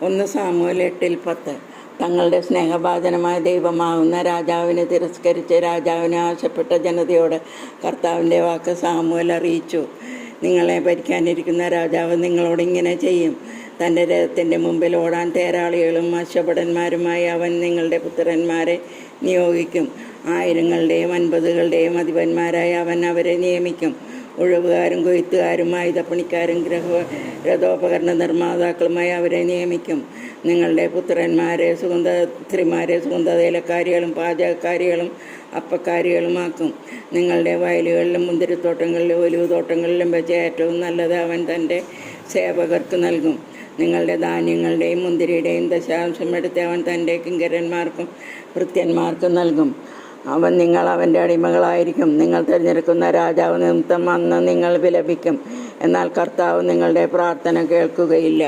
1 Samuel 8:10. തങ്ങളുടെ സ്നേഹഭാജനമായ ദൈവമാകുന്ന രാജാവിനെ തിരസ്കരിച്ച് രാജാവിനെ ആവശ്യപ്പെട്ട ജനതയോട് കർത്താവിൻ്റെ വാക്ക് സാമുവേൽ അറിയിച്ചു. നിങ്ങളെ ഭരിക്കാനിരിക്കുന്ന രാജാവ് നിങ്ങളോട് ഇങ്ങനെ ചെയ്യും. തൻ്റെ രഥത്തിൻ്റെ മുമ്പിൽ ഓടാൻ തേരാളികളും അശ്വഭടന്മാരുമായി അവൻ നിങ്ങളുടെ പുത്രന്മാരെ നിയോഗിക്കും. 1000കളുടെയും 50കളുടെയും അധിപന്മാരായി അവൻ അവരെ നിയമിക്കും. ഉഴവുകാരും കൊയ്ത്തുകാരും ആയുധപ്പണിക്കാരും രഥോപകരണ നിർമ്മാതാക്കളുമായി അവരെ നിയമിക്കും. നിങ്ങളുടെ പുത്രന്മാരെ സ്ത്രീമാരെ സുഗന്ധതൈലക്കാരികളും പാചകക്കാരികളും അപ്പക്കാരികളുമാക്കും. നിങ്ങളുടെ വയലുകളിലും മുന്തിരിത്തോട്ടങ്ങളിലും ഒലിവ് തോട്ടങ്ങളിലും വെച്ച് ഏറ്റവും നല്ലത് അവൻ തൻ്റെ സേവകർക്ക് നൽകും. നിങ്ങളുടെ ധാന്യങ്ങളുടെയും മുന്തിരിയുടെയും ദശാംശം എടുത്ത് അവൻ തൻ്റെ കിങ്കരന്മാർക്കും ഭൃത്യന്മാർക്കും നൽകും. നിങ്ങൾ അവൻ്റെ അടിമകളായിരിക്കും. നിങ്ങൾ തിരഞ്ഞെടുക്കുന്ന രാജാവ് നിമിത്തം അന്ന് നിങ്ങൾ വിലപിക്കും, എന്നാൽ കർത്താവ് നിങ്ങളുടെ പ്രാർത്ഥന കേൾക്കുകയില്ല.